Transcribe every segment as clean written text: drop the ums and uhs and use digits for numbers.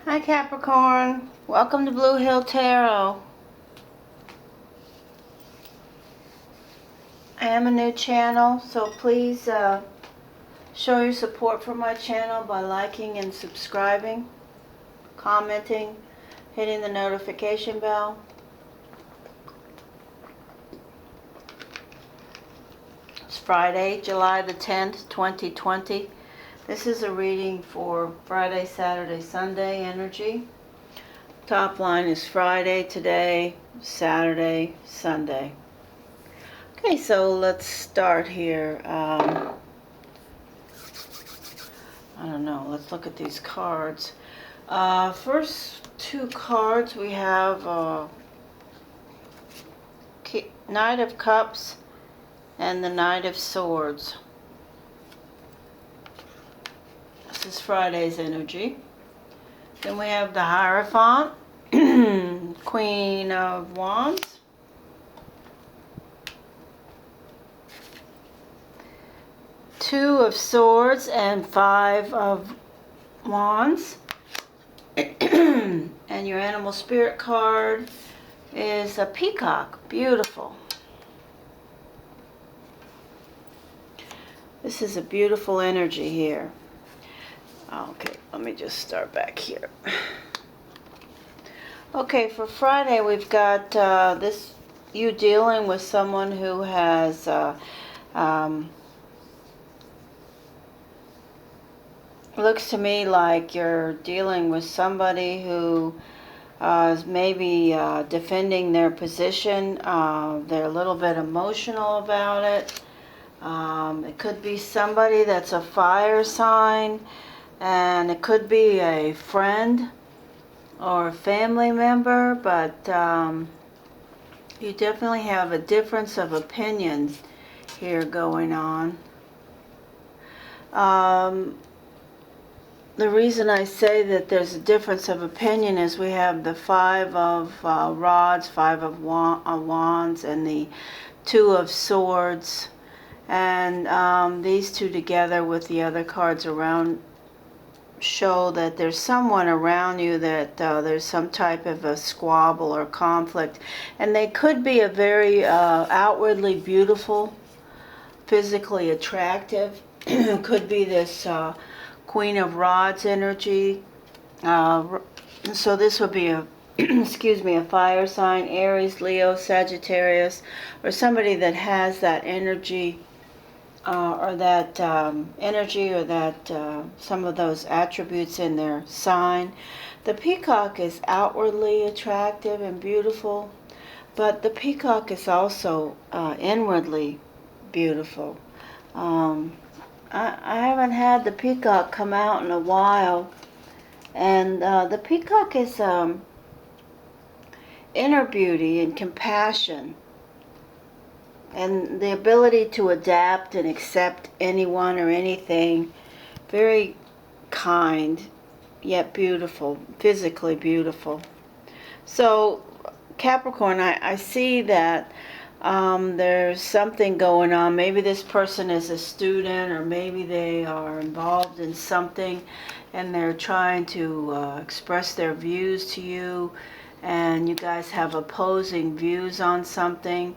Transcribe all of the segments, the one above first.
Hi Capricorn, welcome to Blue Hill Tarot. I am a new channel, so please show your support for my channel by liking and subscribing, commenting, hitting the notification bell. It's Friday, July the 10th, 2020. This is a reading for Friday, Saturday, Sunday energy. Top line is Friday, today, Saturday, Sunday. Okay, so let's start here. I don't know, let's look at these cards. First two cards we have Knight of Cups and the Knight of Swords. This is Friday's energy. Then we have the Hierophant, Queen of Wands, Two of Swords, and Five of Wands. And your animal spirit card is a peacock. Beautiful. This is a beautiful energy here. Okay, let me just start back here. Okay, for Friday we've got this, you dealing with someone who has looks to me like you're dealing with somebody who is maybe defending their position. They're a little bit emotional about it. It could be somebody that's a fire sign. And it could be a friend or a family member, but you definitely have a difference of opinion here going on. The reason I say that there's a difference of opinion is we have the Five of Rods, Five of Wands, and the Two of Swords. And these two together with the other cards around show that there's someone around you that there's some type of a squabble or conflict, and they could be a very outwardly beautiful, physically attractive. Could be this Queen of Rods energy. So this would be a excuse me, a fire sign, Aries, Leo, Sagittarius, or somebody that has that energy. Or that energy, or that some of those attributes in their sign. The peacock is outwardly attractive and beautiful, but the peacock is also inwardly beautiful. I haven't had the peacock come out in a while, and the peacock is inner beauty and compassion, and the ability to adapt and accept anyone or anything. Very kind, yet beautiful, physically beautiful. So Capricorn, I see that there's something going on. Maybe this person is a student, or maybe they are involved in something and they're trying to express their views to you, and you guys have opposing views on something.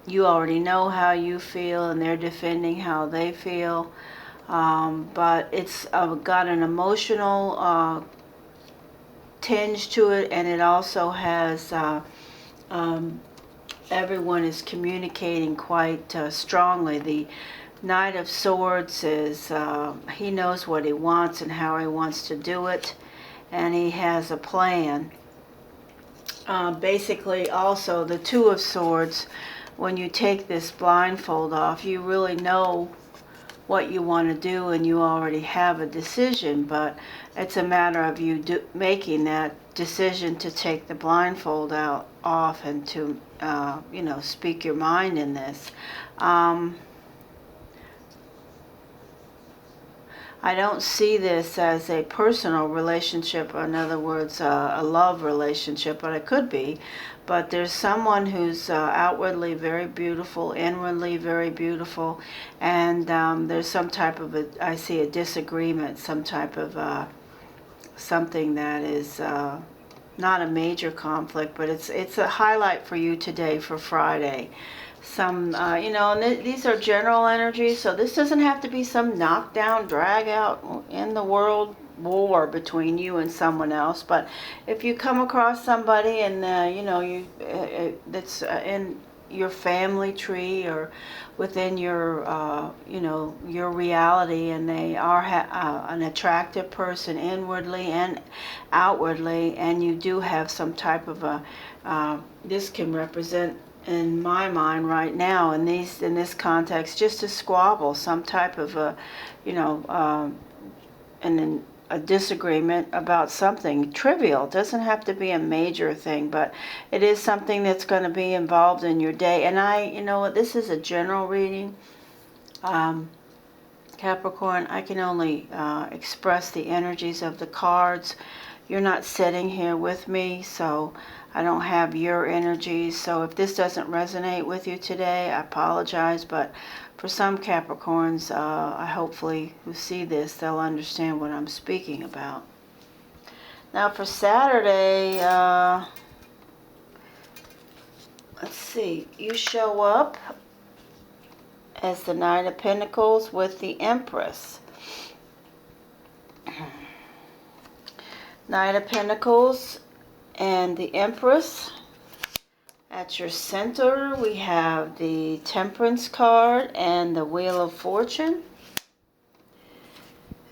You already know how you feel, and they're defending how they feel. But it's got an emotional tinge to it, and it also has everyone is communicating quite strongly. The Knight of Swords is he knows what he wants and how he wants to do it, and he has a plan. Basically, also the Two of Swords, when you take this blindfold off, you really know what you want to do, and you already have a decision, but it's a matter of you making that decision to take the blindfold off and to speak your mind in this. I don't see this as a personal relationship, in other words, a love relationship, but it could be. But there's someone who's outwardly very beautiful, inwardly very beautiful, and there's some type of I see a disagreement, some type of something that is not a major conflict, but it's a highlight for you today for Friday. Some, you know, and these are general energies, so this doesn't have to be some knockdown, drag out in the world war between you and someone else. But if you come across somebody and, you know, that's in your family tree or within your, you know, your reality, and they are an attractive person inwardly and outwardly, and you do have some type of a, this can represent, in my mind right now, in this context, just a squabble, some type of a, you know, and a disagreement about something trivial. It doesn't have to be a major thing, but it is something that's going to be involved in your day. And you know what, this is a general reading. Capricorn, I can only express the energies of the cards. You're not sitting here with me, so I don't have your energies. So if this doesn't resonate with you today, I apologize, but for some Capricorns, I hopefully who see this, they'll understand what I'm speaking about. Now for Saturday, let's see, you show up as the Knight of Pentacles with the Empress. Knight of Pentacles and the Empress. At your center, we have the Temperance card and the Wheel of Fortune.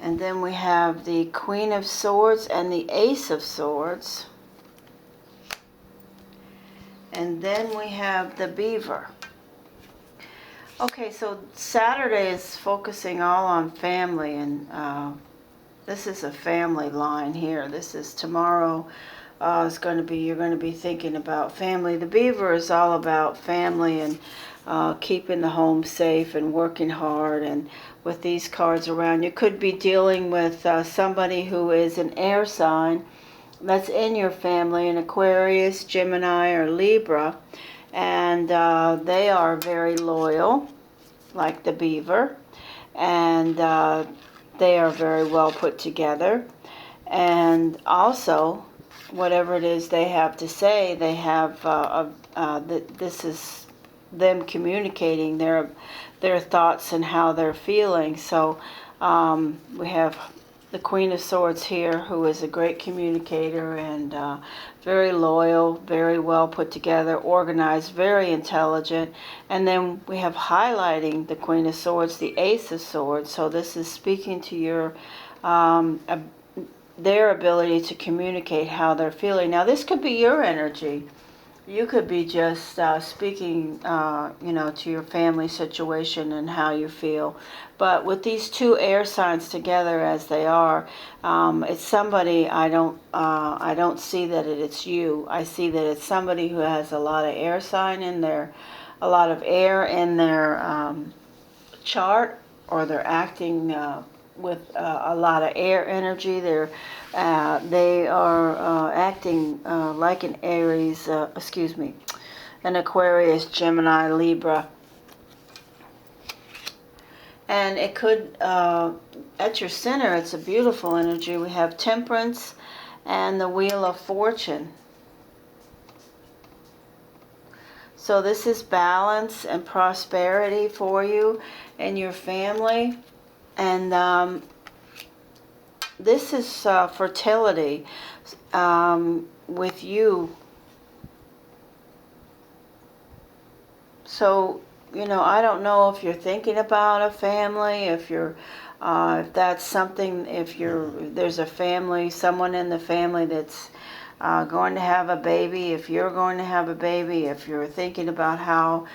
And then we have the Queen of Swords and the Ace of Swords. And then we have the Beaver. Okay, so Saturday is focusing all on family, and this is a family line here. This is tomorrow. It's going to be, you're going to be thinking about family. The Beaver is all about family and keeping the home safe and working hard. And with these cards around, you could be dealing with somebody who is an air sign that's in your family, an Aquarius, Gemini, or Libra. And they are very loyal, like the Beaver. And they are very well put together. And also, whatever it is they have to say, they have, this is them communicating their thoughts and how they're feeling. So we have the Queen of Swords here, who is a great communicator and very loyal, very well put together, organized, very intelligent. And then we have highlighting the Queen of Swords, the Ace of Swords. So this is speaking to your their ability to communicate how they're feeling. Now, this could be your energy. You could be just speaking, you know, to your family situation and how you feel. But with these two air signs together as they are, it's somebody. I don't see that it's you. I see that it's somebody who has a lot of air sign in their, a lot of air in their chart, or they're acting with a lot of air energy. They are acting like an Aries, an Aquarius, Gemini, Libra. And it could, at your center, it's a beautiful energy. We have Temperance and the Wheel of Fortune. So this is balance and prosperity for you and your family. And this is fertility with you. So, you know, I don't know if you're thinking about a family, if you're, if that's something, if there's a family, someone in the family that's going to have a baby, if you're going to have a baby, if you're thinking about how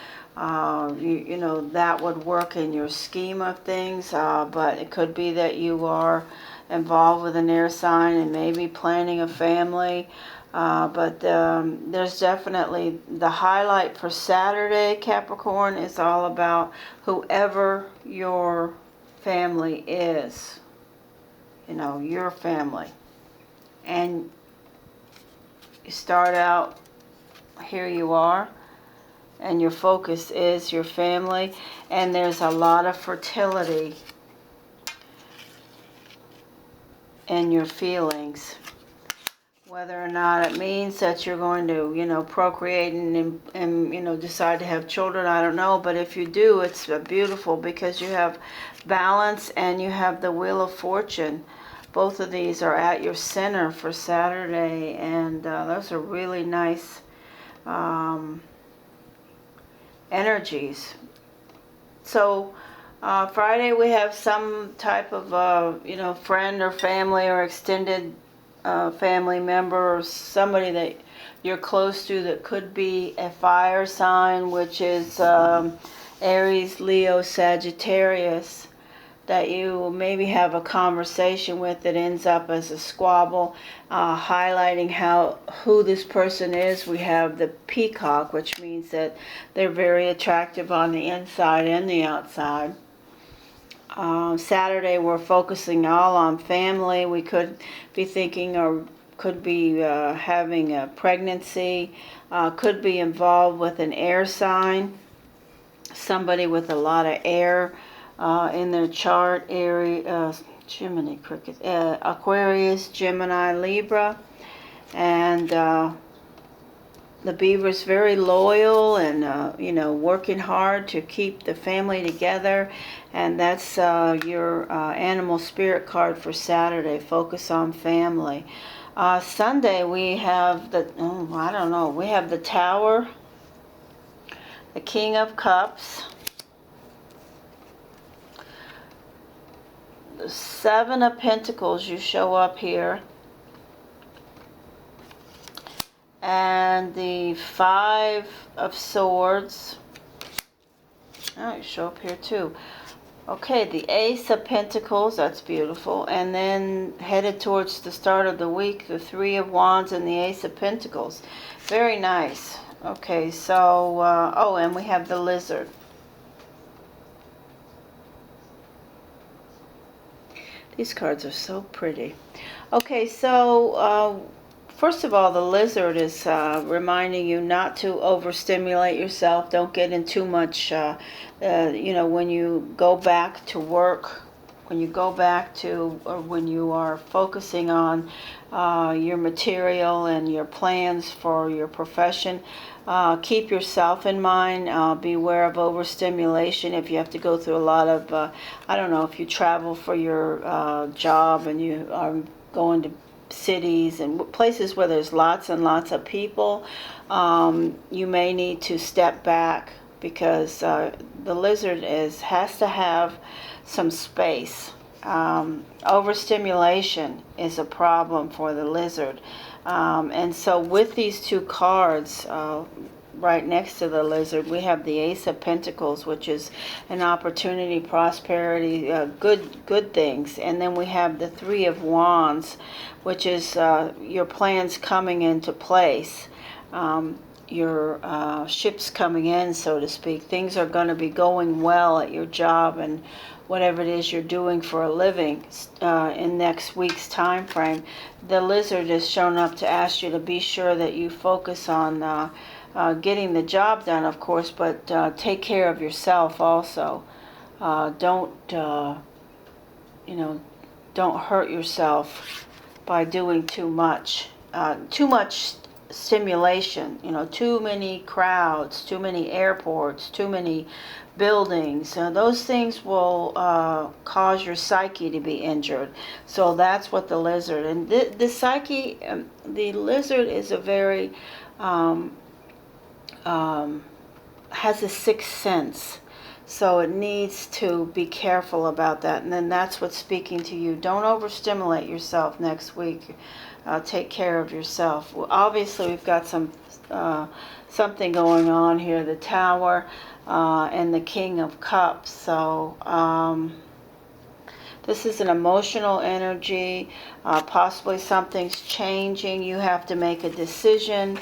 you know, that would work in your scheme of things, but it could be that you are involved with an air sign and maybe planning a family. But there's definitely the highlight for Saturday, Capricorn, is all about whoever your family is. You know, your family. And you start out, here you are. And your focus is your family, and there's a lot of fertility. in your feelings. Whether or not it means that you're going to, procreate and decide to have children, I don't know. But if you do, it's beautiful because you have balance and you have the Wheel of Fortune. Both of these are at your center for Saturday, and those are really nice energies. So Friday we have some type of friend or family or extended family member or somebody that you're close to that could be a fire sign, which is Aries, Leo, Sagittarius, that you maybe have a conversation with that ends up as a squabble, highlighting who this person is. We have the peacock, which means that they're very attractive on the inside and the outside. Saturday we're focusing all on family. We could be thinking or could be having a pregnancy, could be involved with an air sign, somebody with a lot of air in their chart, Gemini, Cricket, Aquarius, Gemini, Libra, and the beaver's very loyal and working hard to keep the family together, and that's your animal spirit card for Saturday. Focus on family. Sunday we have we have the Tower, the King of Cups, the Seven of Pentacles. You show up here. And the Five of Swords. Oh, you show up here too. Okay, the Ace of Pentacles, that's beautiful. And then headed towards the start of the week, the Three of Wands and the Ace of Pentacles. Very nice. Okay, so, and we have the Lizard. These cards are so pretty. Okay, so first of all, the Lizard is reminding you not to overstimulate yourself. Don't get in too much, when you go back to work, when you go back to, or when you are focusing on your material and your plans for your profession. Keep yourself in mind. Beware of overstimulation. If you have to go through a lot of, I don't know, if you travel for your job and you are going to cities and places where there's lots and lots of people, you may need to step back because the Lizard has to have some space. Overstimulation is a problem for the Lizard. And so with these two cards right next to the Lizard, we have the Ace of Pentacles, which is an opportunity, prosperity, good things. And then we have the Three of Wands, which is your plans coming into place. Your ships coming in, so to speak. Things are going to be going well at your job and whatever it is you're doing for a living in next week's time frame. The Lizard has shown up to ask you to be sure that you focus on getting the job done, of course, but take care of yourself also. Don't hurt yourself by doing too much. Too much stimulation, too many crowds, too many airports, too many buildings. Those things will cause your psyche to be injured. So that's what the Lizard, and the psyche, the Lizard is a very, has a sixth sense. So it needs to be careful about that. And then that's what's speaking to you. Don't overstimulate yourself next week. Take care of yourself. Well, obviously, we've got something going on here. The Tower and the King of Cups. So this is an emotional energy. Possibly something's changing. You have to make a decision.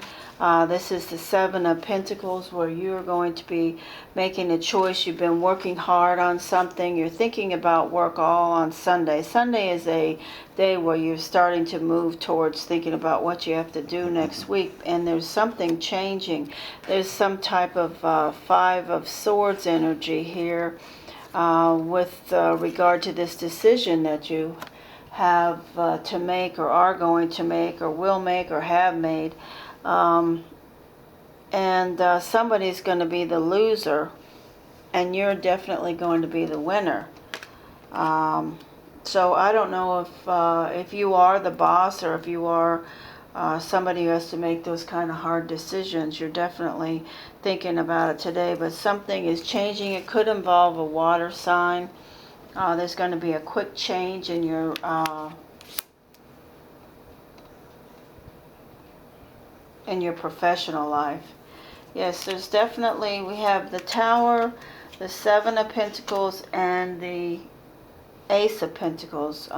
This is the Seven of Pentacles, where you're going to be making a choice. You've been working hard on something. You're thinking about work all on Sunday. Sunday is a day where you're starting to move towards thinking about what you have to do next week. And there's something changing. There's some type of Five of Swords energy here with regard to this decision that you have to make, or are going to make, or will make, or have made. And somebody's going to be the loser, and you're definitely going to be the winner. So I don't know if you are the boss, or if you are somebody who has to make those kind of hard decisions. You're definitely thinking about it today, but something is changing. It could involve a water sign. There's going to be a quick change in your professional life. Yes, there's definitely, we have the Tower, the Seven of Pentacles, and the Ace of Pentacles.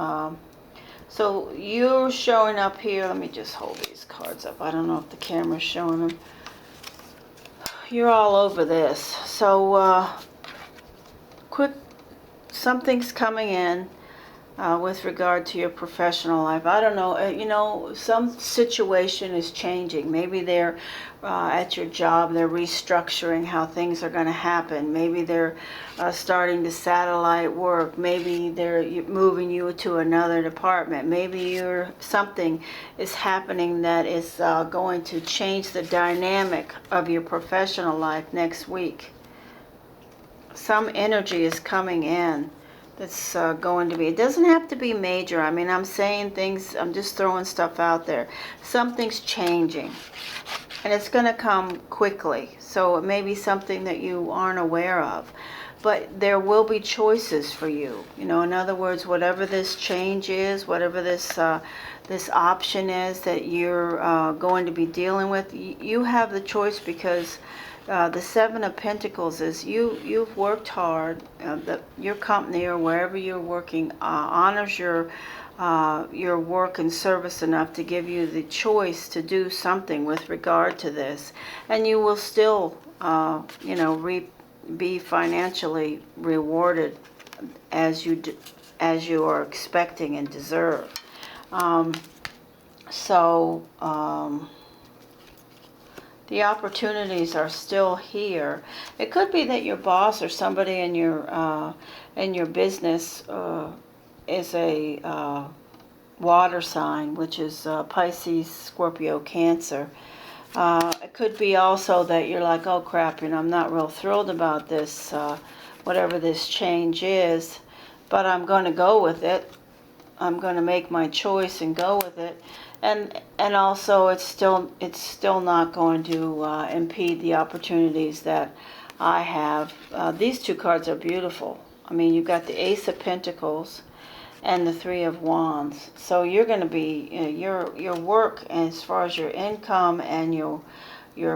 So you're showing up here. Let me just hold these cards up. I don't know if the camera's showing them. You're all over this. So quick, something's coming in with regard to your professional life. I don't know, you know, some situation is changing. Maybe they're at your job, they're restructuring how things are going to happen. Maybe they're starting to satellite work. Maybe they're moving you to another department. Maybe something is happening that is going to change the dynamic of your professional life next week. Some energy is coming in that's going to be, it doesn't have to be major. I mean, I'm saying things, I'm just throwing stuff out there. Something's changing, and it's going to come quickly. So it may be something that you aren't aware of, but there will be choices for you. You know, in other words, whatever this change is, whatever this this option is that you're going to be dealing with, you have the choice, because the Seven of Pentacles is you've worked hard. Your company, or wherever you're working, honors your work and service enough to give you the choice to do something with regard to this, and you will still, you know, be financially rewarded as you are expecting and deserve. The opportunities are still here. It could be that your boss or somebody in your business is a water sign, which is Pisces, Scorpio, Cancer. It could be also that you're like, oh crap, you know, I'm not real thrilled about this, whatever this change is, but I'm going to go with it. I'm going to make my choice and go with it. And also it's still not going to impede the opportunities that I have. These two cards are beautiful. I mean, you've got the Ace of Pentacles and the Three of Wands. So you're going to be, you know, your work, as far as your income and your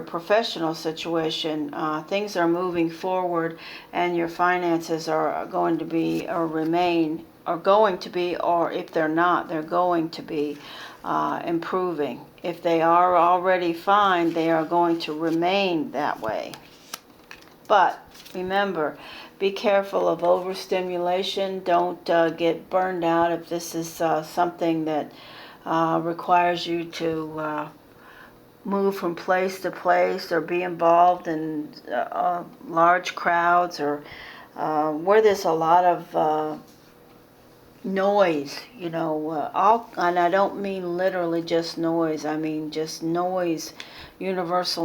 professional situation, things are moving forward, and your finances are going to be, or remain, are going to be, or if they're not, they're going to be improving. If they are already fine, they are going to remain that way. But remember, be careful of overstimulation. Don't get burned out if this is something that requires you to move from place to place, or be involved in large crowds, or where there's a lot of noise, you know, and I don't mean literally just noise. I mean just noise, universal